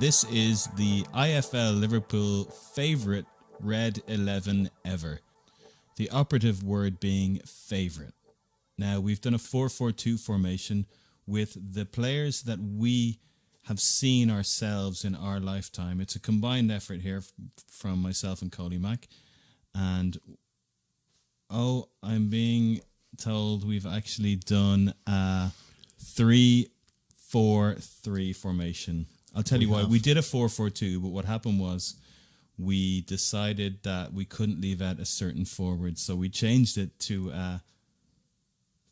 This is the IFL Liverpool favourite Red 11 ever. The operative word being favourite. Now, we've done a 4-4-2 formation with the players that we have seen ourselves in our lifetime. It's a combined effort here from myself and Coley Mack. And, I'm being told we've actually done a 3-4-3 formation. I'll tell you why. We did a 4-4-2, but what happened was we decided that we couldn't leave out a certain forward, so we changed it to a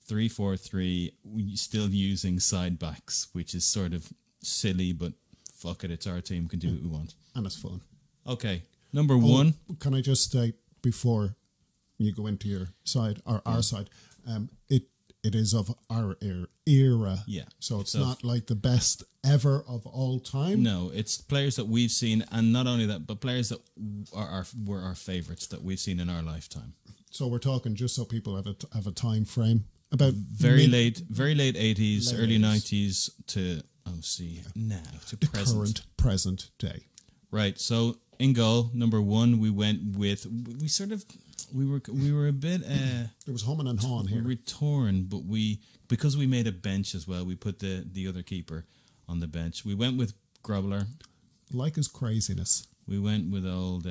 3-4-3, still using side backs, which is sort of silly, but fuck it, it's our team, can do what we want. And it's fun. Okay, number one. Can I just say, before you go into your side, or our side, it is of our era. Yeah. So it's not like the best ever of all time. No, it's players that we've seen, and not only that, but players that were our favourites that we've seen in our lifetime. So we're talking, just so people have a time frame, about very late 80s, early 90s to now to present day. Right. So in goal, number one, we went with we were a bit there was humming and hawing here. We were torn, but because we made a bench as well, we put the other keeper on the bench. We went with Grobler. Like his craziness. We went with old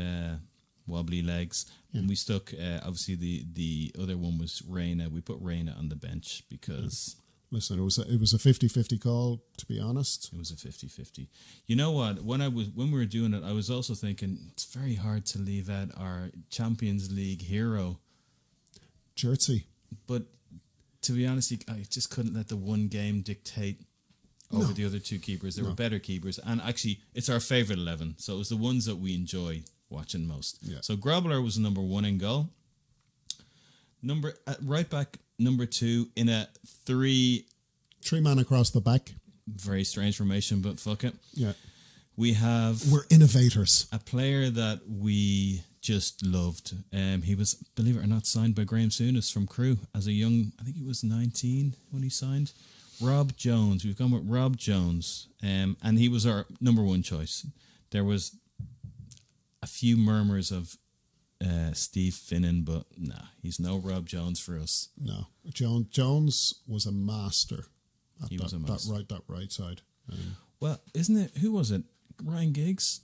wobbly legs. Yeah. And we stuck, obviously the other one was Reina. We put Reina on the bench because... Listen, it was a 50-50 call, to be honest. It was a 50-50. You know what? When we were doing it, I was also thinking it's very hard to leave out our Champions League hero. Jersey. But to be honest, I just couldn't let the one game dictate over the other two keepers. There were better keepers. And actually, it's our favourite 11. So it was the ones that we enjoy watching most. Yeah. So Grobler was number one in goal. Right back, number two in a three-man across the back. Very strange formation, but fuck it. Yeah. We're innovators. A player that we just loved. He was, believe it or not, signed by Graham Souness from Crewe as a young, I think he was 19 when he signed. Rob Jones. We've gone with Rob Jones. And he was our number one choice. There was a few murmurs of Steve Finnan, but nah, he's no Rob Jones for us. No, Jones was a master. He was a master. That right side. Well, isn't it? Who was it? Ryan Giggs.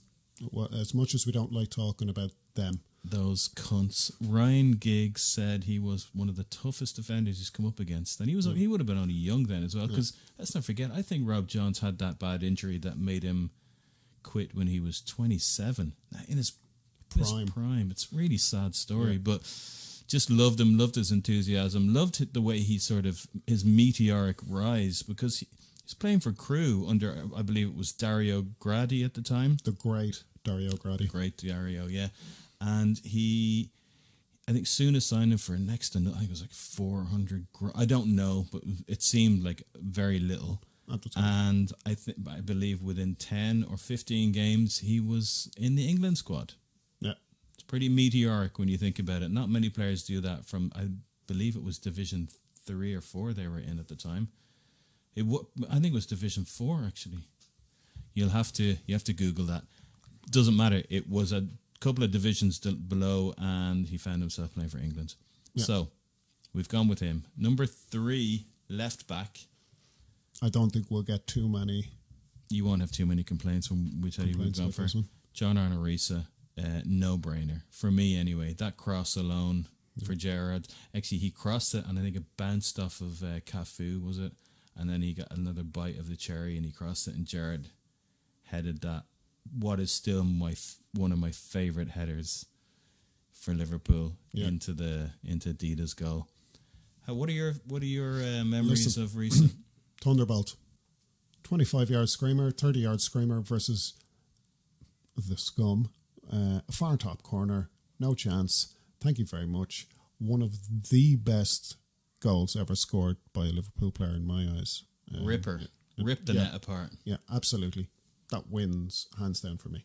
Well, as much as we don't like talking about them, those cunts. Ryan Giggs said he was one of the toughest defenders he's come up against, and he would have been only young then as well. Because let's not forget, I think Rob Jones had that bad injury that made him quit when he was 27 in his prime. It's a really sad story, but just loved him, loved his enthusiasm, loved the way he sort of his meteoric rise, because he's playing for Crewe under, I believe it was Dario Gradi at the time. The great Dario Gradi. Great Dario, yeah. And I think Souness signed him for next to, I think it was like 400. I don't know, but it seemed like very little. At the time. And I believe within 10 or 15 games, he was in the England squad. Yeah. It's pretty meteoric when you think about it. Not many players do that from, I believe it was Division 3 or 4 they were in at the time. I think it was Division 4, actually. You have to Google that. Doesn't matter. It was a couple of divisions below, and he found himself playing for England. Yeah. So, we've gone with him. Number 3, left back. I don't think we'll get too many. You won't have too many complaints when we tell you we've gone for John Arnorisa. No-brainer. For me, anyway. That cross alone for Gerrard. Actually, he crossed it, and I think it bounced off of Cafu, was it? And then he got another bite of the cherry, and he crossed it, and Gerrard headed that. What is still one of my favourite headers for Liverpool into Dida's goal. What are your memories of recent? Thunderbolt. 25-yard screamer, 30-yard screamer versus the scum. A far top corner, no chance. Thank you very much. One of the best goals ever scored by a Liverpool player in my eyes. Ripper. Ripped the net apart. Yeah, absolutely. That wins hands down for me.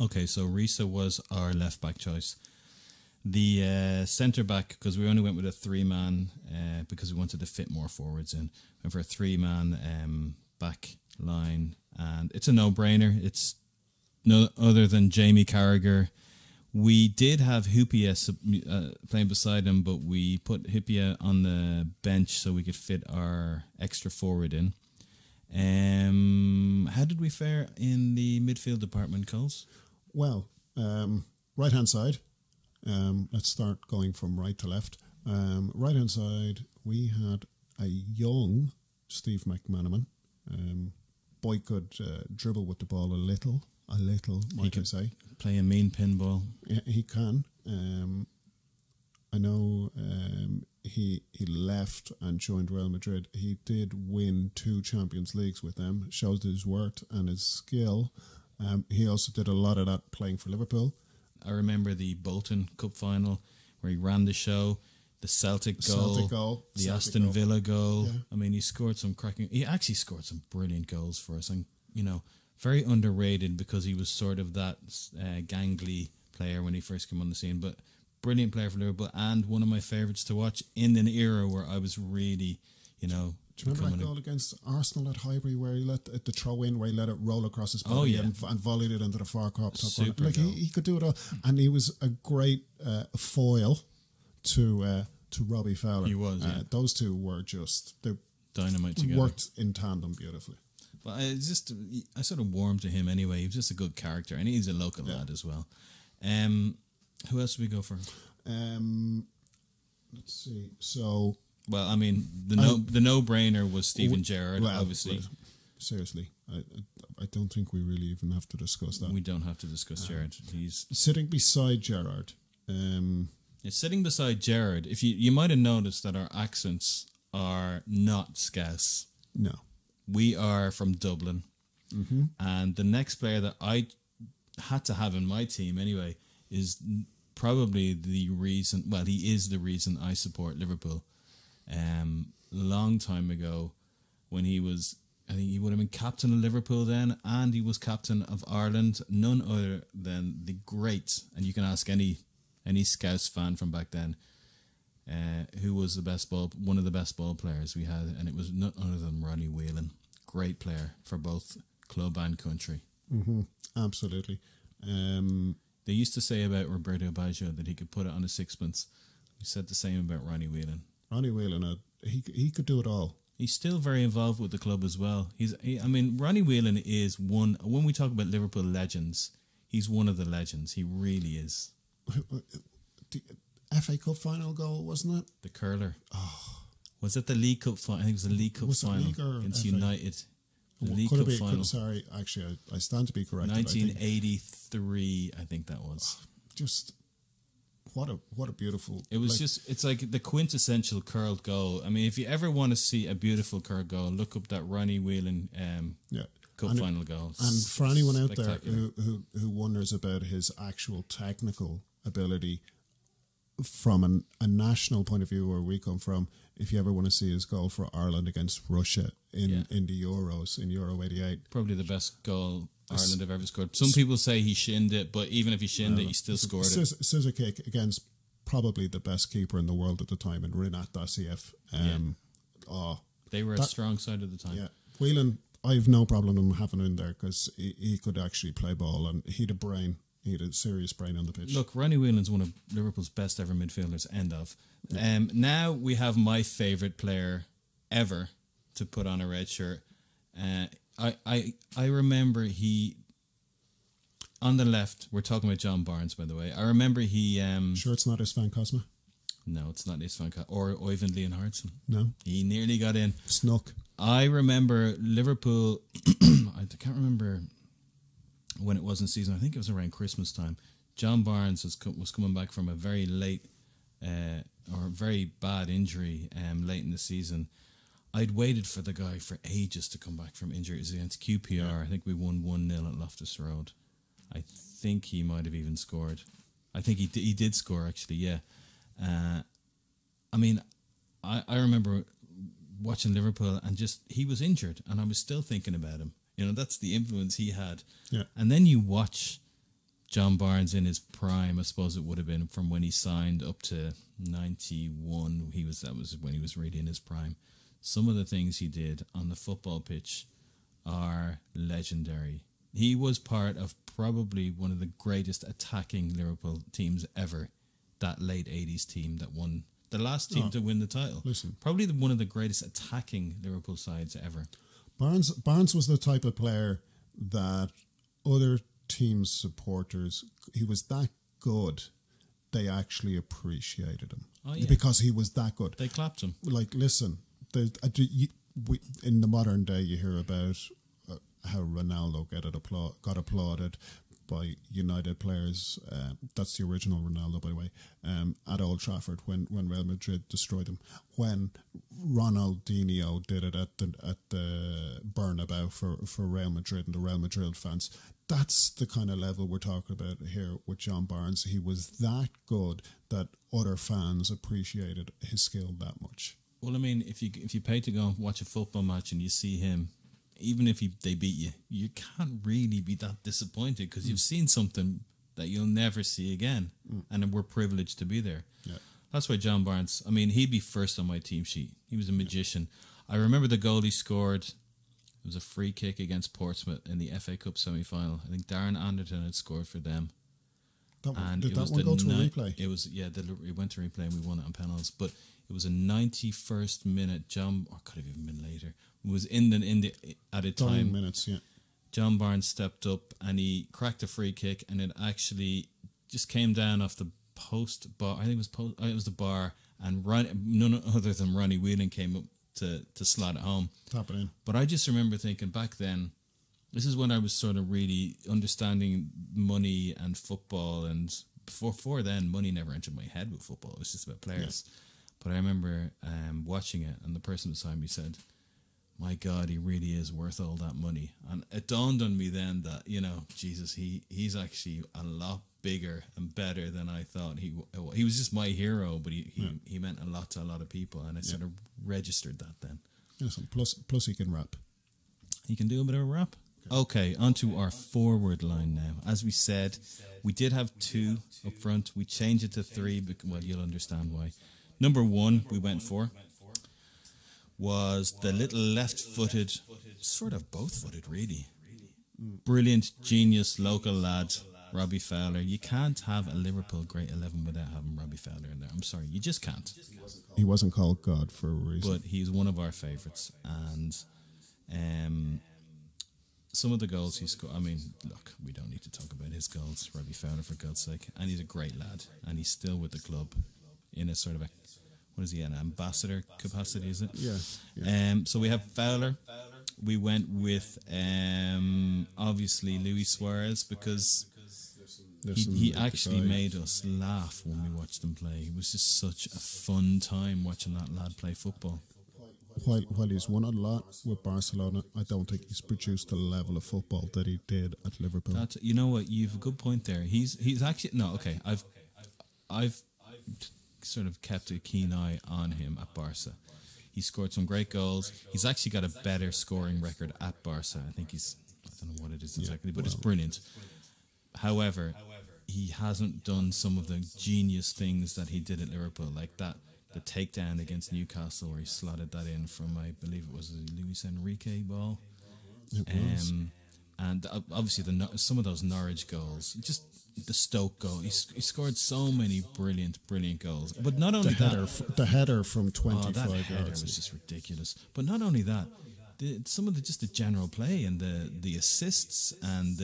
Okay, so Risa was our left back choice. The centre back, because we only went with a 3-man because we wanted to fit more forwards in. Went for a 3-man back line, and it's a no-brainer. It's no other than Jamie Carragher. We did have Hupia playing beside him, but we put Hupia on the bench so we could fit our extra forward in. How did we fare in the midfield department, Coles? Well, right-hand side. Let's start going from right to left. Right-hand side, we had a young Steve McManaman. Boy could dribble with the ball a little, might I say. Play a mean pinball. Yeah, he can. I know he left and joined Real Madrid. He did win 2 Champions Leagues with them. Shows his worth and his skill. He also did a lot of that playing for Liverpool. I remember the Bolton Cup final where he ran the show. The Celtic goal, the Aston Villa goal. Yeah. I mean, he actually scored some brilliant goals for us, and very underrated because he was sort of that gangly player when he first came on the scene. But brilliant player for Liverpool, and one of my favourites to watch in an era where I was really, Do you remember that goal against Arsenal at Highbury where he let the throw in, where he let it roll across his body and volleyed it into the far top corner? Like he could do it all, and he was a great foil to Robbie Fowler. He was. Yeah. Those two were just dynamite together. Worked in tandem beautifully. But I sort of warmed to him anyway. He was just a good character, and he's a local lad as well. Who else do we go for? Let's see. So, well, I mean, the no-brainer was Steven Gerrard, obviously. Seriously, I don't think we really even have to discuss that. We don't have to discuss Gerrard. He's sitting beside Gerrard. Sitting beside Gerrard. If you might have noticed that our accents are not Scouse. No, we are from Dublin, and the next player that I had to have in my team anyway is probably the reason. Well, he is the reason I support Liverpool. Long time ago, when he was, I think he would have been captain of Liverpool then, and he was captain of Ireland. None other than the great, and you can ask any Scouse fan from back then, who was one of the best ball players we had, and it was none other than Ronnie Whelan. Great player for both club and country. Absolutely. They used to say about Roberto Baggio that he could put it on a sixpence. He said the same about Ronnie Whelan. Ronnie Whelan, he could do it all. He's still very involved with the club as well. Ronnie Whelan is one. When we talk about Liverpool legends, he's one of the legends. He really is. The FA Cup final goal, wasn't it? The curler. Oh, was it the League Cup final? I think it was the League Cup final against United. The League Cup final. Sorry, actually, I stand to be corrected. 1983, I think that was. Just what a beautiful. It was it's like the quintessential curled goal. I mean, if you ever want to see a beautiful curled goal, look up that Ronnie Whelan Cup final goal. And for anyone out there who wonders about his actual technical ability from a national point of view where we come from, if you ever want to see his goal for Ireland against Russia in the Euros, in Euro 88. Probably the best goal Ireland have ever scored. Some people say he shinned it, but even if he shinned it, he still scored it. Scissor kick against probably the best keeper in the world at the time, in Rinat Dossiev. They were a strong side at the time. Yeah. Whelan, I have no problem in having him in there because he could actually play ball and he had a brain. He had a serious brain on the pitch. Look, Ronnie Whelan's one of Liverpool's best ever midfielders, end of. Now we have my favourite player ever to put on a red shirt. I remember he, on the left, we're talking about John Barnes, by the way. I remember he... sure it's not Istvan Kosma? No, it's not Istvan Kosma. Or Oyvind Leonhardsson. No. He nearly got in. Snuck. I remember Liverpool... I can't remember when it was in season. I think it was around Christmas time. John Barnes was coming back from a very late or very bad injury late in the season. I'd waited for the guy for ages to come back from injury. It was against QPR. Yeah. I think we won 1-0 at Loftus Road. I think he might have even scored. I think he did score, actually, yeah. I mean, I remember watching Liverpool and just, he was injured and I was still thinking about him. You know, that's the influence he had. Yeah. And then you watch John Barnes in his prime, I suppose it would have been from when he signed up to 91. That was when he was really in his prime. Some of the things he did on the football pitch are legendary. He was part of probably one of the greatest attacking Liverpool teams ever. That late 80s team that won, the last team to win the title. Listen. Probably one of the greatest attacking Liverpool sides ever. Barnes was the type of player that other teams' supporters, he was that good, they actually appreciated him. Oh, yeah. Because he was that good. They clapped him. Like, listen, in the modern day, you hear about how Ronaldo got applauded by United players. That's the original Ronaldo, by the way, at Old Trafford when Real Madrid destroyed them. When Ronaldinho did it at the Bernabeu for Real Madrid and the Real Madrid fans. That's the kind of level we're talking about here with John Barnes. He was that good that other fans appreciated his skill that much. Well, I mean, if you pay to go and watch a football match and you see him, even if they beat you, you can't really be that disappointed because you've seen something that you'll never see again. And we're privileged to be there. Yeah. That's why John Barnes, I mean, he'd be first on my team sheet. He was a magician. I remember the goal he scored. It was a free kick against Portsmouth in the FA Cup semi-final. I think Darren Anderton had scored for them. Did that one go to a replay? It was, yeah, it went to replay and we won it on penalties. But it was a 91st minute. Or could have even been later. It was at a time. Minutes, yeah. John Barnes stepped up and he cracked a free kick, and it actually just came down off the post bar. I think it was the bar, and none other than Ronnie Whelan came up to slot it home. Tap it in. But I just remember thinking back then, this is when I was sort of really understanding money and football, and before then, money never entered my head with football. It was just about players. Yeah. But I remember watching it, and the person beside me said, my God, he really is worth all that money. And it dawned on me then that, Jesus, he's actually a lot bigger and better than I thought. He was just my hero, but he meant a lot to a lot of people, and I sort of registered that then. Yes, plus he can rap. He can do a bit of a rap. Okay, onto our forward line now. As we said, we did have 2 up front. We changed it to 3, well, you'll understand why. Number 1 we went for was the little left-footed, sort of both-footed, really. Brilliant, genius, local lad, Robbie Fowler. You can't have a Liverpool great 11 without having Robbie Fowler in there. I'm sorry, you just can't. He wasn't called God for a reason. But he's one of our favourites. And some of the goals he scored, I mean, look, we don't need to talk about his goals, Robbie Fowler, for God's sake. And he's a great lad. And he's still with the club in a sort of what is he, an ambassador capacity, is it? Yeah. So we have Fowler. We went with, obviously, Luis Suarez, because he actually made us laugh when we watched him play. It was just such a fun time watching that lad play football. While he's won a lot with Barcelona, I don't think he's produced the level of football that he did at Liverpool. You know what? You've a good point there. He's actually okay. I've sort of kept a keen eye on him at Barca. He scored some great goals. He's actually got a better scoring record at Barca. I think I don't know what it is exactly, but it's brilliant. However, he hasn't done some of the genius things that he did at Liverpool, like the takedown against Newcastle where he slotted that in from, I believe it was a Luis Enrique ball. And obviously some of those Norwich goals, just the Stoke goal. He scored so many brilliant goals. But not only the header from 25 that yards. header was just ridiculous. But not only that, some of the general play and the assists and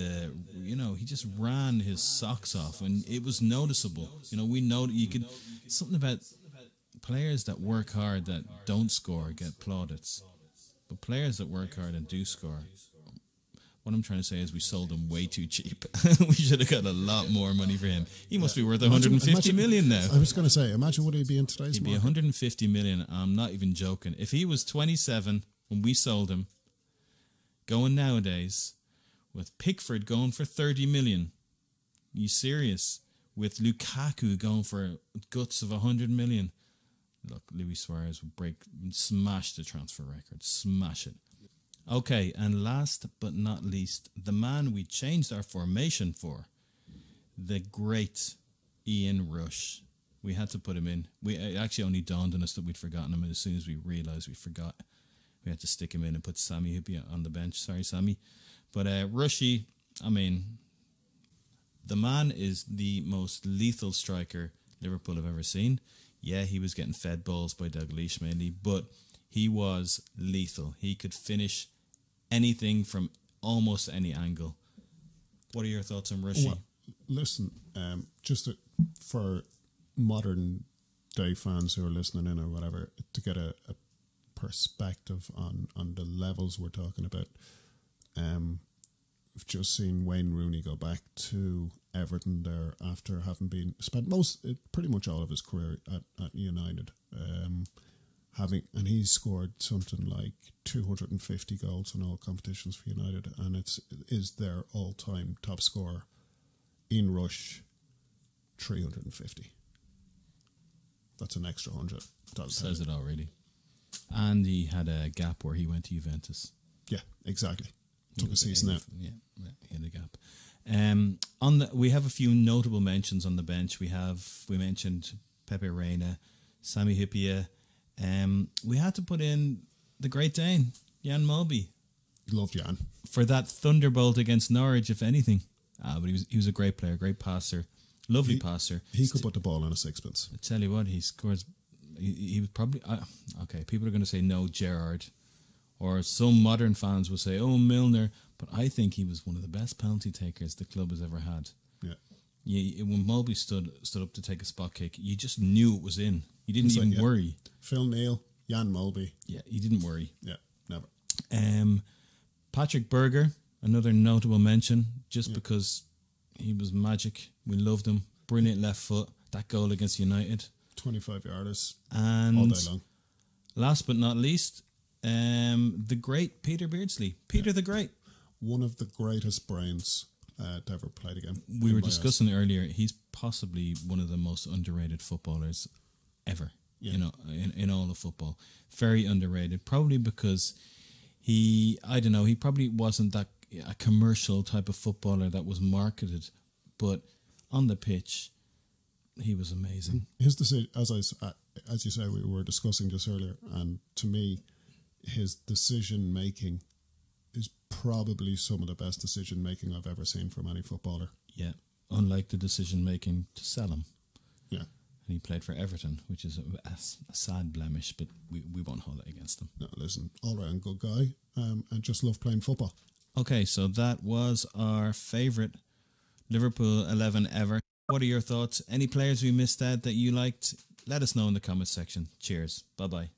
he just ran his socks off, and it was noticeable. We know you could something about players that work hard that don't score get plaudits, but players that work hard and do score. What I'm trying to say is we sold him way too cheap. We should have got a lot more money for him. He must be worth 150 million now. I was going to say, imagine what he'd be in today's market. He'd be 150 million. I'm not even joking. If he was 27 when we sold him, going nowadays, with Pickford going for 30 million, are you serious? With Lukaku going for guts of 100 million. Look, Luis Suarez would smash the transfer record. Smash it. Okay, and last but not least, the man we changed our formation for, the great Ian Rush. We had to put him in. It actually only dawned on us that we'd forgotten him, and as soon as we realised we forgot, we had to stick him in and put Sammy Hyypiä on the bench. Sorry, Sammy. But Rushy, I mean, the man is the most lethal striker Liverpool have ever seen. Yeah, he was getting fed balls by Dalglish mainly, but he was lethal. He could finish anything from almost any angle. What are your thoughts on Rushy? Well, listen, for modern day fans who are listening in or whatever, to get a perspective on the levels we're talking about, we've just seen Wayne Rooney go back to Everton there after having spent pretty much all of his career at United. And he's scored something like 250 goals in all competitions for United, and is their all-time top scorer. Ian Rush, 350. That's an extra 100. Says it already. And he had a gap where he went to Juventus. Yeah, exactly. Took a season out. Yeah, he had a gap. We have a few notable mentions on the bench. We mentioned Pepe Reina, Sammy Hyypiä. We had to put in the Great Dane, Jan Mulby. Loved Jan for that thunderbolt against Norwich, if anything. But he was a great player, great passer, lovely passer. He could put the ball in a sixpence. I tell you what, he scores. He was probably okay. People are going to say no, Gerrard, or some modern fans will say, oh, Milner. But I think he was one of the best penalty takers the club has ever had. Yeah, when Mulby stood up to take a spot kick, you just knew it was in. You didn't even worry. Phil Neal, Jan Mulby. Yeah, he didn't worry. Yeah, never. Patrick Berger, another notable mention, because he was magic. We loved him. Brilliant left foot. That goal against United. 25 yarders. And all day long. Last but not least, the great Peter Beardsley. Peter the Great. One of the greatest brains to ever played a game. We were discussing earlier, he's possibly one of the most underrated footballers ever. You know, in all of football. Very underrated. Probably because he probably wasn't a commercial type of footballer that was marketed, but on the pitch, he was amazing. His decision, as you say, we were discussing just earlier, and to me, his decision making is probably some of the best decision making I've ever seen from any footballer. Yeah, unlike the decision making to sell him. Yeah. And he played for Everton, which is a sad blemish, but we won't hold it against him. No, listen, all-round good guy, and just love playing football. Okay, so that was our favourite Liverpool 11 ever. What are your thoughts? Any players we missed out that you liked? Let us know in the comments section. Cheers. Bye-bye.